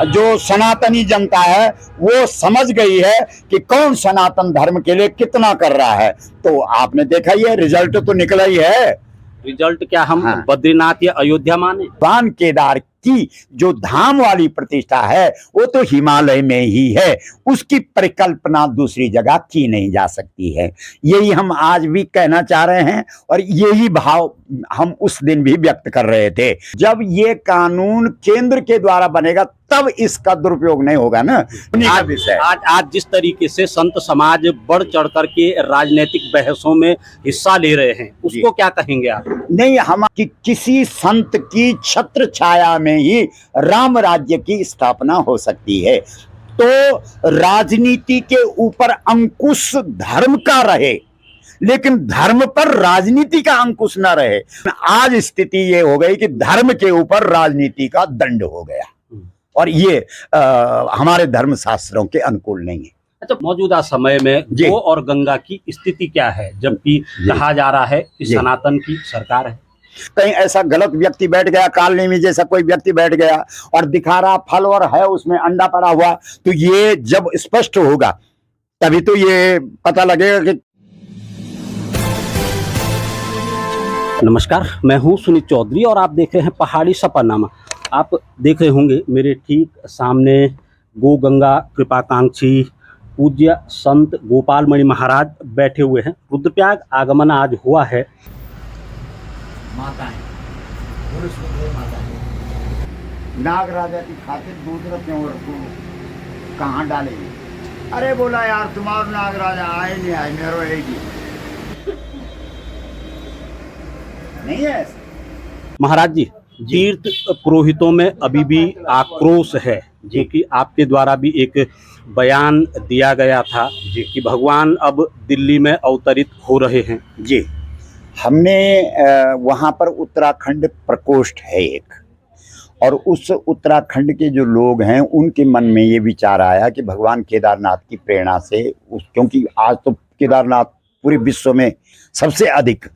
जो सनातनी जनता है वो समझ गई है कि कौन सनातन धर्म के लिए कितना कर रहा है। तो आपने देखा ही है, रिजल्ट तो निकला ही है। रिजल्ट क्या हम हाँ। बद्रीनाथ या अयोध्या माने? भगवान केदार की जो धाम वाली प्रतिष्ठा है वो तो हिमालय में ही है, उसकी परिकल्पना दूसरी जगह की नहीं जा सकती है। यही हम आज भी कहना चाह रहे हैं और यही भाव हम उस दिन भी व्यक्त कर रहे थे। जब ये कानून केंद्र के द्वारा बनेगा तब इसका दुरुपयोग नहीं होगा ना। आज जिस तरीके से संत समाज बढ़ चढ़ करके राजनीतिक बहसों में हिस्सा ले रहे हैं, उसको क्या कहेंगे आप? नहीं, हम किसी संत की छत्र छाया में ही राम राज्य की स्थापना हो सकती है। तो राजनीति के ऊपर अंकुश धर्म का रहे, लेकिन धर्म पर राजनीति का अंकुश न रहे। आज स्थिति ये हो गई कि धर्म के ऊपर राजनीति का दंड हो गया और ये हमारे धर्म शास्त्रों के अनुकूल नहीं है। अच्छा, मौजूदा समय में गौ और गंगा की स्थिति क्या है, जबकि कहा जा रहा है कि सनातन की सरकार है? कहीं ऐसा गलत व्यक्ति बैठ गया, कॉलोनी में जैसा कोई व्यक्ति बैठ गया और दिखा रहा फल और है उसमें अंडा पड़ा हुआ, तो ये जब स्पष्ट होगा तभी तो ये पता लगेगा कि। नमस्कार, मैं हूं सुनीत चौधरी और आप देख रहे हैं पहाड़ी सफरनामा। आप देख रहे होंगे मेरे ठीक सामने गो गंगा कृपाकांक्षी पूज्य संत गोपाल मणि महाराज बैठे हुए हैं। रुद्रप्रयाग आगमन आज हुआ है। माताएं, नाग राजा की खातिर दूध रखें और कहाँ डालेंगे? अरे बोला यार तुम्हारा नाग राजा आए नहीं आए, मेरो रहेगी नहीं है। महाराज जी, तीर्थ पुरोहितों में अभी भी आक्रोश है, जो कि आपके द्वारा भी एक बयान दिया गया था कि भगवान अब दिल्ली में अवतरित हो रहे हैं। जी, हमने वहाँ पर उत्तराखंड प्रकोष्ठ है एक, और उस उत्तराखंड के जो लोग हैं उनके मन में ये विचार आया कि भगवान केदारनाथ की प्रेरणा से क्योंकि आज तो केदारनाथ पूरे विश्व में सबसे अधिक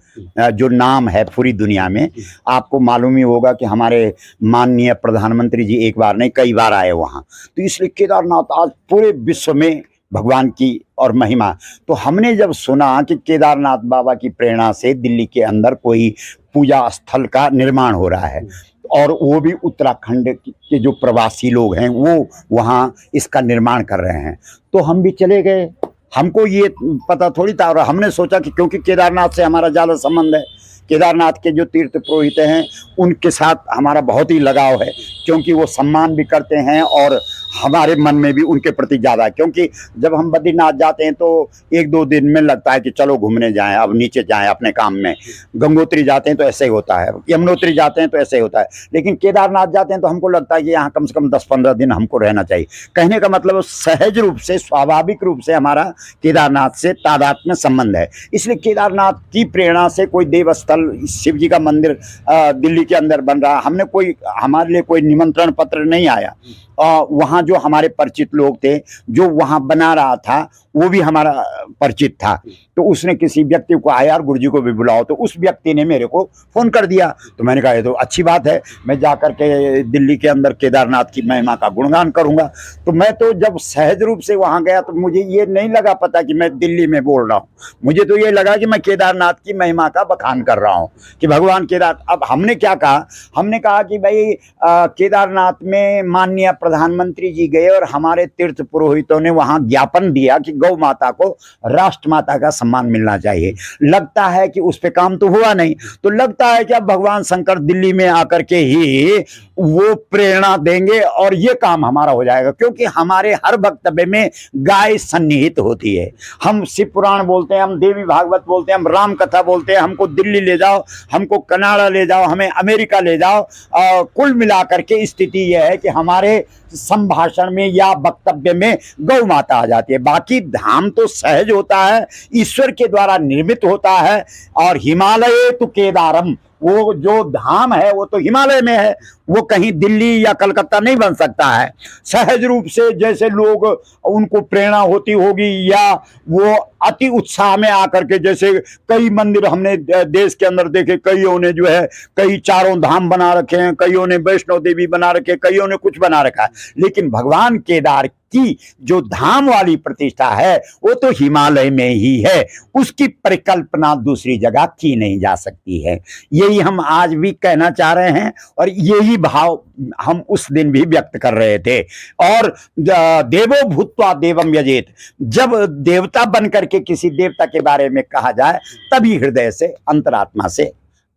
जो नाम है पूरी दुनिया में, आपको मालूम ही होगा कि हमारे माननीय प्रधानमंत्री जी एक बार नहीं कई बार आए वहाँ, तो इसलिए केदारनाथ आज पूरे विश्व में भगवान की और महिमा। तो हमने जब सुना कि केदारनाथ बाबा की प्रेरणा से दिल्ली के अंदर कोई पूजा स्थल का निर्माण हो रहा है और वो भी उत्तराखंड के जो प्रवासी लोग हैं वो वहाँ इसका निर्माण कर रहे हैं, तो हम भी चले गए। हमको ये पता थोड़ी था और हमने सोचा कि क्योंकि केदारनाथ से हमारा ज़्यादा संबंध है, केदारनाथ के जो तीर्थ पुरोहित हैं उनके साथ हमारा बहुत ही लगाव है, क्योंकि वो सम्मान भी करते हैं और हमारे मन में भी उनके प्रति ज़्यादा है। क्योंकि जब हम बद्रीनाथ जाते हैं तो एक दो दिन में लगता है कि चलो घूमने जाएं, अब नीचे जाएं अपने काम में। गंगोत्री जाते हैं तो ऐसे ही होता है, यमुनोत्री जाते हैं तो ऐसे ही होता है, लेकिन केदारनाथ जाते हैं तो हमको लगता है कि यहाँ कम से कम 10-15 दिन हमको रहना चाहिए। कहने का मतलब सहज रूप से, स्वाभाविक रूप से हमारा केदारनाथ से तादात्म्य संबंध है। इसलिए केदारनाथ की प्रेरणा से कोई देवस्थल, शिव जी का मंदिर दिल्ली के अंदर बन रहा, हमने कोई, हमारे लिए कोई निमंत्रण पत्र नहीं आया। वहाँ जो हमारे परिचित लोग थे, जो वहाँ बना रहा था वो भी हमारा परिचित था, तो उसने किसी व्यक्ति को आया और गुरुजी को भी बुलाओ, तो उस व्यक्ति ने मेरे को फ़ोन कर दिया। तो मैंने कहा ये तो अच्छी बात है, मैं जाकर के दिल्ली के अंदर केदारनाथ की महिमा का गुणगान करूँगा। तो मैं तो जब सहज रूप से वहाँ गया तो मुझे ये नहीं लगा पता कि मैं दिल्ली में बोल रहा हूँ, मुझे तो ये लगा कि मैं केदारनाथ की महिमा का बखान कर रहा हूँ कि भगवान केदार। अब हमने क्या कहा, हमने कहा कि भाई केदारनाथ में माननीय प्रधानमंत्री जी गए और हमारे तीर्थ पुरोहितों ने वहाँ ज्ञापन दिया कि गौ माता को राष्ट्र माता का सम्मान मिलना चाहिए। लगता है कि उस पे काम तो हुआ नहीं, तो लगता है कि अब भगवान शंकर दिल्ली में आकर के ही वो प्रेरणा देंगे और ये काम हमारा हो जाएगा, क्योंकि हमारे हर वक्तव्य में गाय सन्निहित होती है। हम शिव पुराण बोलते हैं, हम देवी भागवत बोलते हैं, हम राम कथा बोलते हैं, हमको दिल्ली ले जाओ, हमको कनाडा ले जाओ, हमें अमेरिका ले जाओ, कुल मिलाकर के स्थिति यह है कि हमारे संभाषण में या वक्तव्य में गौ माता आ जाती है। बाकी धाम तो सहज होता है, ईश्वर के द्वारा निर्मित होता है, और हिमालय तो केदारम, वो जो धाम है वो तो हिमालय में है, वो कहीं दिल्ली या कलकत्ता नहीं बन सकता है। सहज रूप से जैसे लोग उनको प्रेरणा होती होगी या वो अति उत्साह में आकर के, जैसे कई मंदिर हमने देश के अंदर देखे, कईयों ने जो है कई चारों धाम बना रखे हैं, कईयों ने वैष्णो देवी बना रखे, कईयों ने कुछ बना रखा है, लेकिन भगवान केदार की जो धाम वाली प्रतिष्ठा है वो तो हिमालय में ही है, उसकी परिकल्पना दूसरी जगह की नहीं जा सकती है। यही हम आज भी कहना चाह रहे हैं और यही भाव हम उस दिन भी व्यक्त कर रहे थे। और देवो भूत्वा देवम यजेत, जब देवता बन करके किसी देवता के बारे में कहा जाए तभी हृदय से, अंतरात्मा से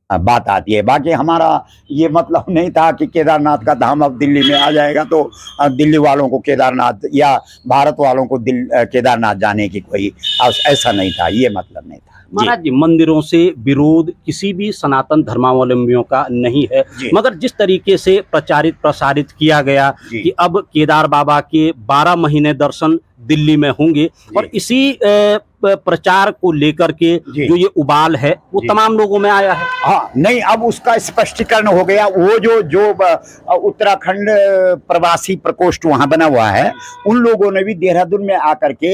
बात आती है। बाकी हमारा ये मतलब नहीं था कि केदारनाथ का धाम अब दिल्ली में आ जाएगा तो दिल्ली वालों को केदारनाथ या भारत वालों को केदारनाथ जाने की कोई ऐसा नहीं था, ये मतलब नहीं था। महाराज जी, मंदिरों से विरोध किसी भी सनातन धर्मावलंबियों का नहीं है, मगर जिस तरीके से प्रसारित किया गया कि अब केदार बाबा के 12 महीने दर्शन दिल्ली में होंगे, और इसी प्रचार को लेकर के जो ये उबाल है वो तमाम लोगों में आया है। हाँ, नहीं, अब उसका स्पष्टीकरण हो गया। वो जो उत्तराखंड प्रवासी प्रकोष्ठ वहां बना हुआ है, उन लोगों ने भी देहरादून में आकर के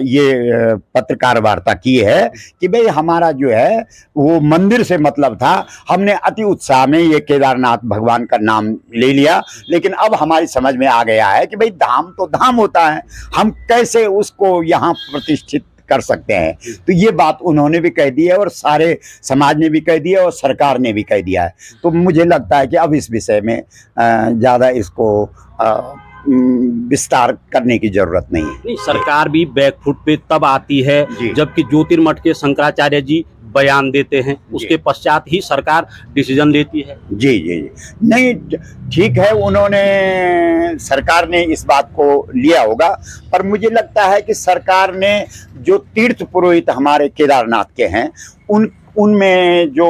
ये पत्रकार वार्ता की है कि भाई हमारा जो है वो मंदिर से मतलब था, हमने अति उत्साह में ये केदारनाथ भगवान का नाम ले लिया, लेकिन अब हमारी समझ में आ गया है कि भाई धाम तो धाम होता है, हम कैसे उसको यहाँ प्रतिष्ठित कर सकते हैं। तो ये बात उन्होंने भी कह दी है और सारे समाज ने भी कह दिया और सरकार ने भी कह दिया है। तो मुझे लगता है कि अब इस विषय में ज़्यादा इसको विस्तार करने की जरूरत नहीं है। नहीं, सरकार भी बैकफुट पे तब आती है जबकि ज्योतिर्मठ के शंकराचार्य जी बयान देते हैं, उसके पश्चात ही सरकार डिसीजन लेती है। जी जी जी, नहीं ठीक है, उन्होंने, सरकार ने इस बात को लिया होगा, पर मुझे लगता है कि सरकार ने जो तीर्थ पुरोहित हमारे केदारनाथ के हैं उनमें जो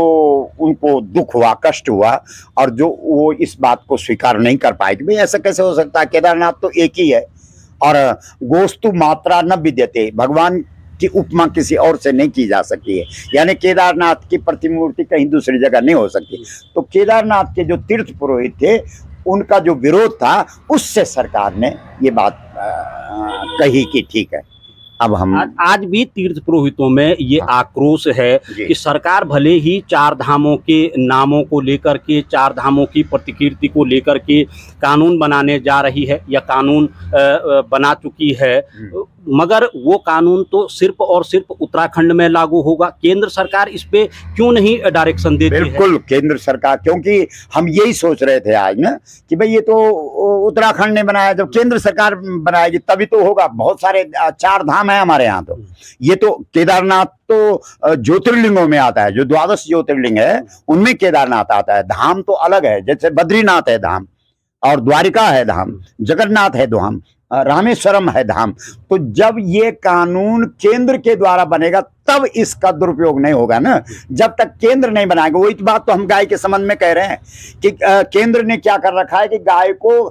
उनको दुख हुआ, कष्ट हुआ, और जो वो इस बात को स्वीकार नहीं कर पाए कि भाई ऐसा कैसे हो सकता है, केदारनाथ तो एक ही है और गोस्तु मात्रा न विद्यते, भगवान की उपमा किसी और से नहीं की जा सकती है, यानी केदारनाथ की प्रतिमूर्ति कहीं दूसरी जगह नहीं हो सकती। तो केदारनाथ के जो तीर्थ पुरोहित थे उनका जो विरोध था, उससे सरकार ने ये बात कही कि ठीक है अब हम। आज भी तीर्थ पुरोहितों में ये आक्रोश है कि सरकार भले ही 4 धामों के नामों को लेकर के, 4 धामों की प्रतिकीर्ति को लेकर के कानून बनाने जा रही है या कानून बना चुकी है, मगर वो कानून तो सिर्फ और सिर्फ उत्तराखंड में लागू होगा। केंद्र सरकार इस पे क्यों नहीं डायरेक्शन देती है? बिल्कुल, केंद्र सरकार, क्योंकि हम यही सोच रहे थे आज ना कि भाई ये तो उत्तराखंड ने बनाया, जब केंद्र सरकार बनाएगी तभी तो होगा। बहुत सारे 4 धाम है हमारे यहाँ, तो ये तो केदारनाथ तो ज्योतिर्लिंगों में आता है, जो 12 ज्योतिर्लिंग है उनमें केदारनाथ आता है। धाम तो अलग है, जैसे बद्रीनाथ है धाम, और द्वारिका है धाम, जगन्नाथ है धाम, रामेश्वरम है धाम। तो जब ये कानून केंद्र के द्वारा बनेगा तब इसका दुरुपयोग नहीं होगा ना, जब तक केंद्र नहीं बनाएगा। वही बात तो हम गाय के संबंध में कह रहे हैं कि केंद्र ने क्या कर रखा है कि गाय को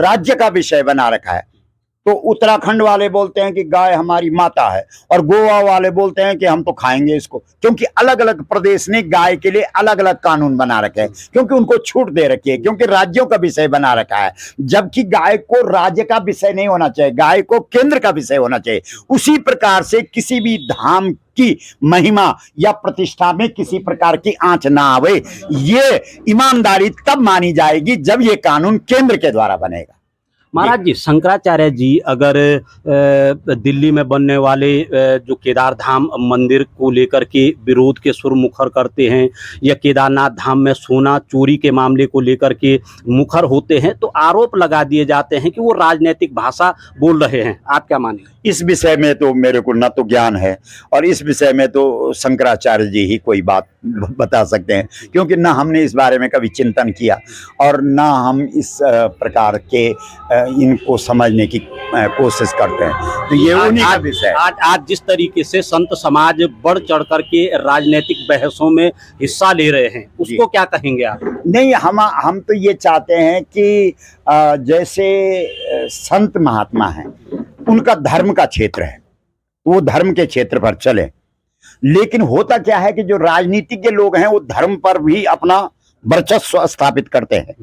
राज्य का विषय बना रखा है। तो उत्तराखंड वाले बोलते हैं कि गाय हमारी माता है, और गोवा वाले बोलते हैं कि हम तो खाएंगे इसको, क्योंकि अलग अलग प्रदेश ने गाय के लिए अलग अलग कानून बना रखे हैं, क्योंकि उनको छूट दे रखी है, क्योंकि राज्यों का विषय बना रखा है। जबकि गाय को राज्य का विषय नहीं होना चाहिए, गाय को केंद्र का विषय होना चाहिए। उसी प्रकार से किसी भी धाम की महिमा या प्रतिष्ठा में किसी प्रकार की आंच ना आवे, ये ईमानदारी तब मानी जाएगी जब ये कानून केंद्र के द्वारा बनेगा। महाराज जी, शंकराचार्य जी अगर दिल्ली में बनने वाले जो केदार धाम मंदिर को लेकर के विरोध के सुर मुखर करते हैं, या केदारनाथ धाम में सोना चोरी के मामले को लेकर के मुखर होते हैं, तो आरोप लगा दिए जाते हैं कि वो राजनीतिक भाषा बोल रहे हैं। आप क्या मानेंगे? इस विषय में तो मेरे को न तो ज्ञान है, और इस विषय में तो शंकराचार्य जी ही कोई बात बता सकते हैं, क्योंकि ना हमने इस बारे में कभी चिंतन किया और ना हम इस प्रकार के इनको समझने की कोशिश करते हैं। तो ये उन्हीं का विषय। आज जिस तरीके से संत समाज बढ़ चढ़ करके राजनीतिक बहसों में हिस्सा ले रहे हैं, उसको क्या कहेंगे आप? नहीं, हम तो ये चाहते हैं कि जैसे संत महात्मा हैं, उनका धर्म का क्षेत्र है, वो धर्म के क्षेत्र पर चले। लेकिन होता क्या है कि जो राजनीतिज्ञ लोग हैं वो धर्म पर भी अपना वर्चस्व स्थापित करते हैं।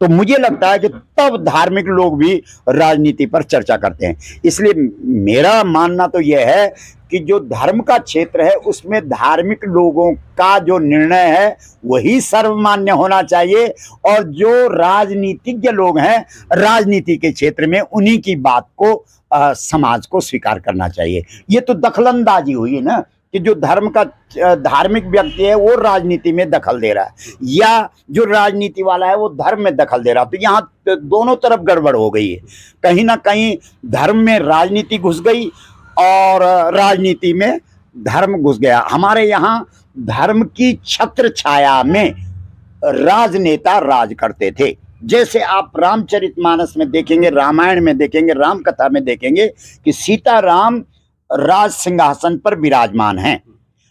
तो मुझे लगता है कि तब धार्मिक लोग भी राजनीति पर चर्चा करते हैं। इसलिए मेरा मानना तो यह है कि जो धर्म का क्षेत्र है उसमें धार्मिक लोगों का जो निर्णय है वही सर्वमान्य होना चाहिए, और जो राजनीतिज्ञ लोग हैं राजनीति के क्षेत्र में उन्हीं की बात को समाज को स्वीकार करना चाहिए। ये तो दखलंदाजी हुई ना, कि जो धार्मिक व्यक्ति है वो राजनीति में दखल दे रहा है, या जो राजनीति वाला है वो धर्म में दखल दे रहा है। तो यहाँ दोनों तरफ गड़बड़ हो गई है। कहीं ना कहीं धर्म में राजनीति घुस गई और राजनीति में धर्म घुस गया। हमारे यहाँ धर्म की छत्र छाया में राजनेता राज करते थे। जैसे आप रामचरितमानस में देखेंगे, रामायण में देखेंगे, राम कथा में देखेंगे कि सीता राम राज सिंहासन पर विराजमान हैं,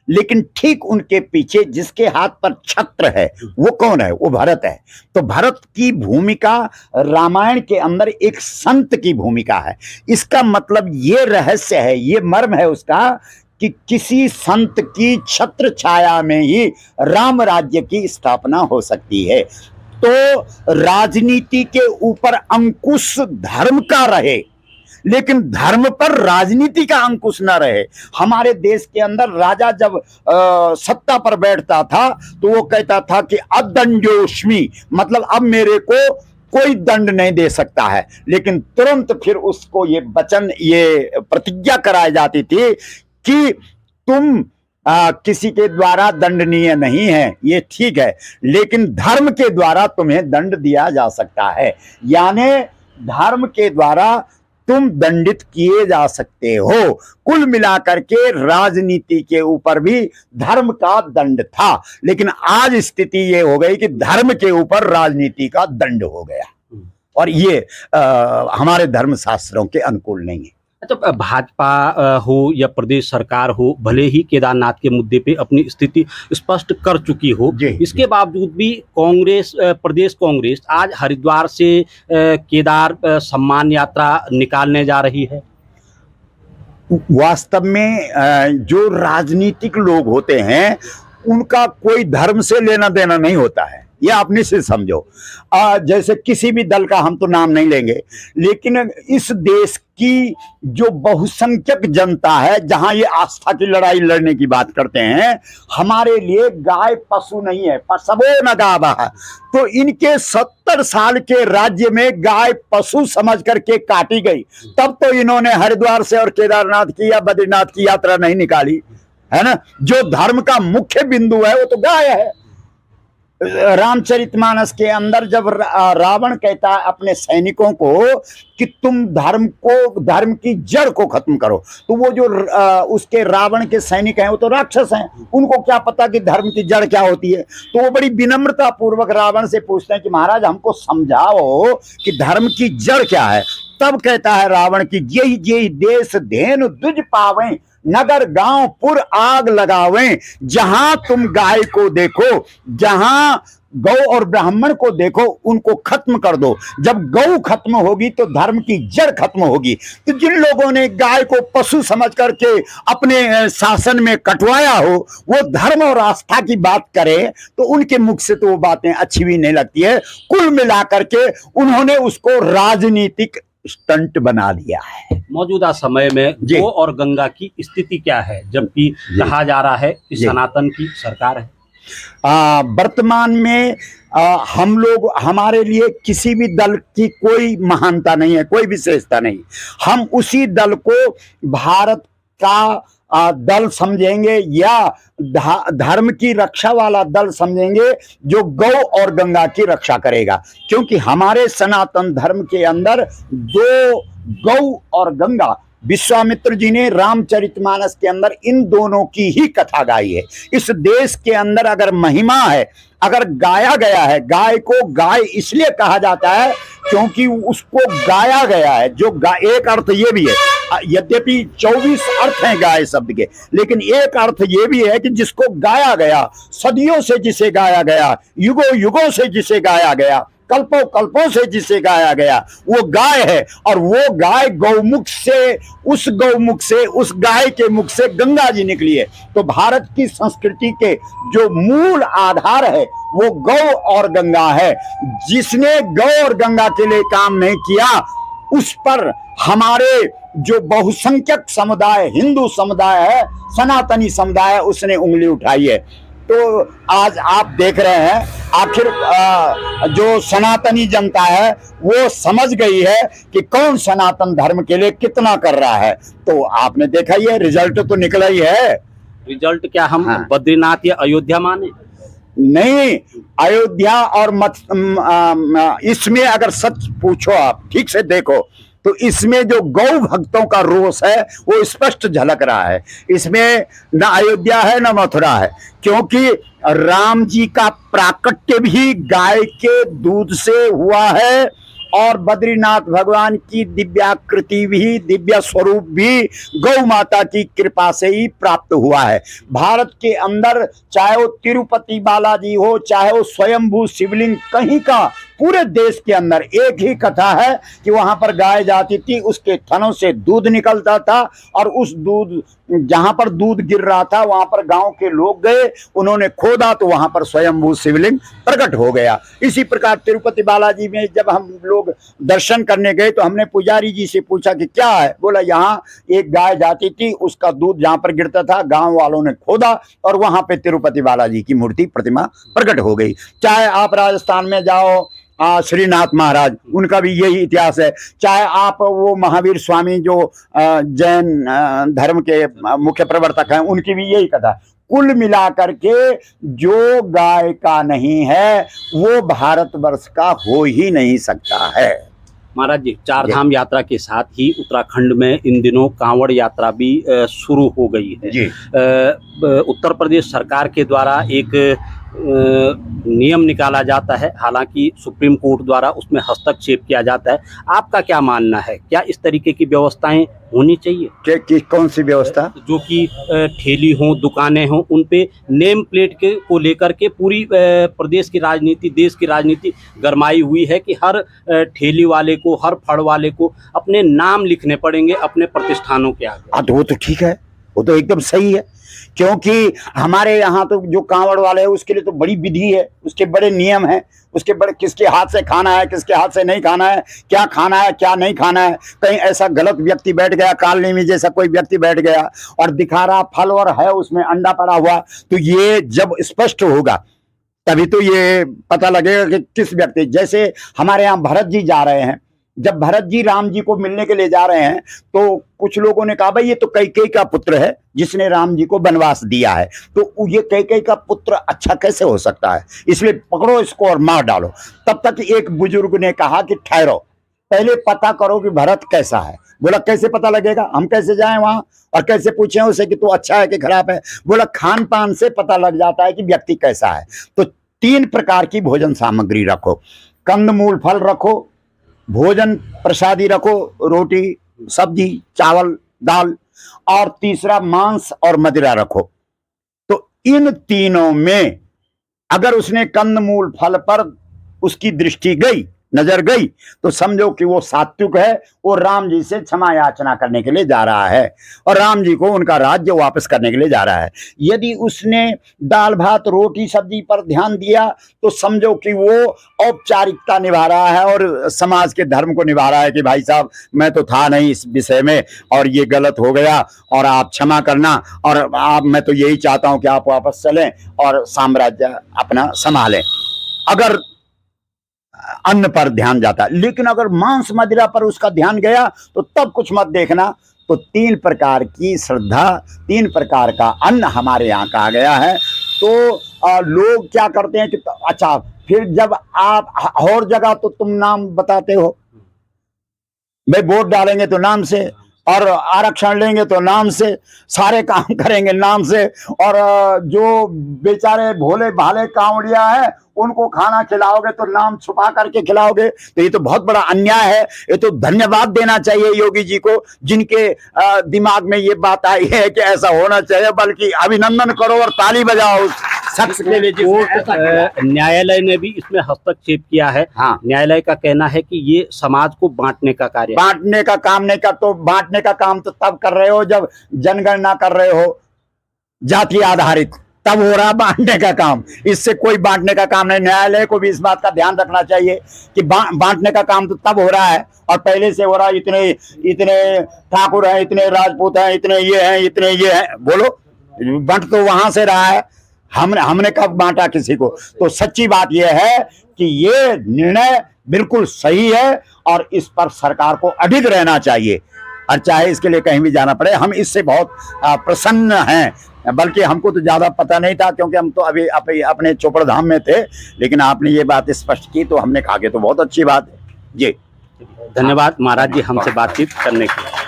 लेकिन ठीक उनके पीछे जिसके हाथ पर छत्र है वो कौन है? वो भरत है। तो भरत की भूमिका रामायण के अंदर एक संत की भूमिका है। इसका मतलब ये रहस्य है, ये मर्म है उसका, कि किसी संत की छत्र छाया में ही राम राज्य की स्थापना हो सकती है। तो राजनीति के ऊपर अंकुश धर्म का रहे, लेकिन धर्म पर राजनीति का अंकुश न रहे। हमारे देश के अंदर राजा जब सत्ता पर बैठता था तो वो कहता था कि अदंडोष्मी, मतलब अब मेरे को कोई दंड नहीं दे सकता है, लेकिन तुरंत फिर उसको ये प्रतिज्ञा कराई जाती थी कि तुम किसी के द्वारा दंडनीय नहीं है, ये ठीक है, लेकिन धर्म के द्वारा तुम्हें दंड दिया जा सकता है। यानी धर्म के द्वारा तुम दंडित किए जा सकते हो। कुल मिलाकर के राजनीति के ऊपर भी धर्म का दंड था, लेकिन आज स्थिति ये हो गई कि धर्म के ऊपर राजनीति का दंड हो गया, और ये हमारे धर्म शास्त्रों के अनुकूल नहीं है। अच्छा, भाजपा हो या प्रदेश सरकार हो, भले ही केदारनाथ के मुद्दे पे अपनी स्थिति स्पष्ट कर चुकी हो, इसके बावजूद भी कांग्रेस, प्रदेश कांग्रेस आज हरिद्वार से केदार सम्मान यात्रा निकालने जा रही है। वास्तव में जो राजनीतिक लोग होते हैं उनका कोई धर्म से लेना देना नहीं होता है, यह आप निश्चित समझो। जैसे किसी भी दल का हम तो नाम नहीं लेंगे, लेकिन इस देश की जो बहुसंख्यक जनता है, जहां ये आस्था की लड़ाई लड़ने की बात करते हैं, हमारे लिए गाय पशु नहीं है, पशवो न गावा। तो इनके 70 साल के राज्य में गाय पशु समझ करके काटी गई, तब तो इन्होंने हरिद्वार से और केदारनाथ की या बद्रीनाथ की यात्रा नहीं निकाली, है ना। जो धर्म का मुख्य बिंदु है वो तो गाय है। रामचरितमानस के अंदर जब रावण कहता है अपने सैनिकों को कि तुम धर्म की जड़ को खत्म करो, तो वो जो उसके रावण के सैनिक हैं वो तो राक्षस हैं, उनको क्या पता कि धर्म की जड़ क्या होती है। तो वो बड़ी विनम्रता पूर्वक रावण से पूछते हैं कि महाराज हमको समझाओ कि धर्म की जड़ क्या है। तब कहता है रावण की यही यही देश धेनु दुज पावें, नगर गांव पुर आग लगावें। जहां तुम गाय को देखो, जहां गौ और ब्राह्मण को देखो, उनको खत्म कर दो। जब गौ खत्म होगी तो धर्म की जड़ खत्म होगी। तो जिन लोगों ने गाय को पशु समझ करके अपने शासन में कटवाया हो, वो धर्म और आस्था की बात करे तो उनके मुख से तो वो बातें अच्छी भी नहीं लगती है। कुल मिलाकर के उन्होंने उसको राजनीतिक स्टंट बना दिया है। मौजूदा समय में गौ और गंगा की स्थिति क्या है, जबकि कहा जा रहा है कि सनातन की सरकार है। वर्तमान में हम लोग, हमारे लिए किसी भी दल की कोई महानता नहीं है, कोई विशेषता नहीं। हम उसी दल को भारत का दल समझेंगे या धर्म की रक्षा वाला दल समझेंगे जो गौ और गंगा की रक्षा करेगा। क्योंकि हमारे सनातन धर्म के अंदर दो, गौ और गंगा, विश्वामित्र जी ने रामचरितमानस के अंदर इन दोनों की ही कथा गाई है। इस देश के अंदर अगर महिमा है, अगर गाया गया है, गाय को गाय इसलिए कहा जाता है क्योंकि उसको गाया गया है। जो एक अर्थ ये भी है, यद्यपि 24 अर्थ हैं गाय शब्द के, लेकिन एक अर्थ ये भी है कि जिसको गाया गया, सदियों से जिसे गाया गया, युगों युगों से जिसे गाया गया, कल्पों कल्पों से जिसे गाया गया वो गाय है, और वो गाय गौमुख से, उस गाय के मुख से गंगा जी निकली है। तो भारत की संस्कृति के जो मूल आधार है वो गौ और गंगा है। जिसने गौ और गंगा के लिए काम नहीं किया उस पर हमारे जो बहुसंख्यक समुदाय, हिंदू समुदाय है, सनातनी समुदाय है, उसने उंगली उठाई है। तो आज आप देख रहे हैं आखिर जो सनातनी जनता है वो समझ गई है कि कौन सनातन धर्म के लिए कितना कर रहा है। तो आपने देखा ये रिजल्ट तो निकला ही है। रिजल्ट क्या हम हाँ। बद्रीनाथ या अयोध्या माने? नहीं, अयोध्या और इसमें अगर सच पूछो, आप ठीक से देखो तो इसमें जो गौ भक्तों का रोष है वो स्पष्ट झलक रहा है। इसमें न अयोध्या है न मथुरा है, क्योंकि राम जी का प्राकट्य भी गाय के दूध से हुआ है और बद्रीनाथ भगवान की दिव्याकृति भी, दिव्य स्वरूप भी गौ माता की कृपा से ही प्राप्त हुआ है। भारत के अंदर चाहे वो तिरुपति बालाजी हो, चाहे वो स्वयंभू शिवलिंग, कहीं का पूरे देश के अंदर एक ही कथा है कि वहां पर गाय जाती थी, उसके थनों से दूध निकलता था और उस दूध, जहां पर दूध गिर रहा था वहां पर गांव के लोग गए, उन्होंने खोदा तो वहां पर स्वयंभू शिवलिंग प्रकट हो गया। इसी प्रकार तिरुपति बालाजी में जब हम लोग दर्शन करने गए तो हमने पुजारी जी से पूछा कि क्या है, बोला यहाँ एक गाय जाती थी, उसका दूध जहां पर गिरता था गांव वालों ने खोदा और वहां पे तिरुपति बालाजी की मूर्ति, प्रतिमा प्रकट हो गई। चाहे आप राजस्थान में जाओ, श्रीनाथ महाराज, उनका भी यही इतिहास है। चाहे आप वो महावीर स्वामी जो जैन धर्म के मुख्य प्रवर्तक हैं, उनकी भी यही कथा। कुल मिलाकर के जो गाय का नहीं है वो भारतवर्ष का हो ही नहीं सकता है। महाराज जी, चार धाम यात्रा के साथ ही उत्तराखंड में इन दिनों कांवड़ यात्रा भी शुरू हो गई है जी। उत्तर प्रदेश सरकार के द्वारा एक नियम निकाला जाता है, हालांकि सुप्रीम कोर्ट द्वारा उसमें हस्तक्षेप किया जाता है। आपका क्या मानना है, क्या इस तरीके की व्यवस्थाएं होनी चाहिए? कौन सी व्यवस्था? जो कि ठेली हो, दुकानें हो, उन पे नेम प्लेट के को लेकर के पूरी प्रदेश की राजनीति, देश की राजनीति गरमाई हुई है कि हर ठेली वाले को, हर फड़ वाले को अपने नाम लिखने पड़ेंगे अपने प्रतिष्ठानों के आगे। तो वो तो ठीक है, वो तो एकदम सही है, क्योंकि हमारे यहाँ तो जो कांवड़ वाले हैं उसके लिए तो बड़ी विधि है, उसके बड़े नियम हैं, उसके बड़े किसके हाथ से खाना है, किसके हाथ से नहीं खाना है, क्या खाना है क्या नहीं खाना है। कहीं ऐसा गलत व्यक्ति बैठ गया, कॉलोनी में जैसा कोई व्यक्ति बैठ गया और दिखा रहा फल और है उसमें अंडा पड़ा हुआ, तो ये जब स्पष्ट होगा तभी तो ये पता लगेगा कि किस व्यक्ति। जैसे हमारे यहाँ भरत जी जा रहे हैं, जब भरत जी राम जी को मिलने के लिए जा रहे हैं तो कुछ लोगों ने कहा भाई ये तो कैकेयी का पुत्र है जिसने राम जी को वनवास दिया है, तो ये कैकेयी का पुत्र अच्छा कैसे हो सकता है, इसलिए पकड़ो इसको और मार डालो। तब तक एक बुजुर्ग ने कहा कि ठहरो, पहले पता करो कि भरत कैसा है। बोला कैसे पता लगेगा, हम कैसे जाएं वहां और कैसे पूछें उसे कि तू अच्छा है कि खराब है। बोला खान पान से पता लग जाता है कि व्यक्ति कैसा है। तो 3 प्रकार की भोजन सामग्री रखो, कंदमूल फल रखो, भोजन प्रसादी रखो, रोटी सब्जी चावल दाल, और तीसरा मांस और मदिरा रखो। तो इन तीनों में अगर उसने कंदमूल फल पर उसकी दृष्टि गई, नजर गई, तो समझो कि वो सात्विक है, वो राम जी से क्षमा याचना करने के लिए जा रहा है और राम जी को उनका राज्य वापस करने के लिए जा रहा है। यदि उसने दाल भात रोटी सब्जी पर ध्यान दिया तो समझो कि वो औपचारिकता निभा रहा है और समाज के धर्म को निभा रहा है कि भाई साहब मैं तो था नहीं इस विषय में और ये गलत हो गया और आप क्षमा करना, और आप, मैं तो यही चाहता हूं कि आप वापस चलें और साम्राज्य अपना संभालें। अगर अन्न पर ध्यान जाता, लेकिन अगर मांस मदिरा पर उसका ध्यान गया तो तब कुछ मत देखना। तो 3 प्रकार की श्रद्धा, 3 प्रकार का अन्न हमारे यहाँ कहा गया है। तो लोग क्या करते हैं कि अच्छा, फिर जब आप और जगह तो तुम नाम बताते हो, भाई वोट डालेंगे तो नाम से और आरक्षण लेंगे तो नाम से, सारे काम करेंगे नाम से, और जो बेचारे भोले भाले कांवड़िया है उनको खाना खिलाओगे तो नाम छुपा करके खिलाओगे। तो ये तो बहुत बड़ा अन्याय है। ये तो धन्यवाद देना चाहिए योगी जी को जिनके दिमाग में ये बात आई है कि ऐसा होना चाहिए, बल्कि अभिनंदन करो और ताली बजाओ उस शख्स के लिए जिसने कोर्ट ऐसा किया। न्यायालय ने भी इसमें हस्तक्षेप किया है। हाँ, न्यायालय का कहना है कि ये समाज को बांटने का कार्य है। बांटने का काम नहीं कर, तो बांटने का काम तो तब कर रहे हो जब जनगणना कर रहे हो जाति आधारित, तब हो रहा बांटने का काम। इससे कोई बांटने का काम नहीं। न्यायालय को भी इस बात का ध्यान रखना चाहिए कि बांटने का काम तो तब हो रहा है और पहले से हो रहा है। इतने इतने ठाकुर हैं, इतने राजपूत हैं, इतने ये हैं, इतने ये हैं, बोलो बंट तो वहां से रहा है। हमने कब बांटा किसी को? तो सच्ची बात यह है कि ये निर्णय बिल्कुल सही है और इस पर सरकार को अडिग रहना चाहिए, और चाहे इसके लिए कहीं भी जाना पड़े। हम इससे बहुत प्रसन्न हैं, बल्कि हमको तो ज़्यादा पता नहीं था क्योंकि हम तो अभी अपने चोपड़ धाम में थे, लेकिन आपने ये बात स्पष्ट की तो हमने कहा कि तो बहुत अच्छी बात है जी। धन्यवाद महाराज जी हमसे बातचीत करने के लिए।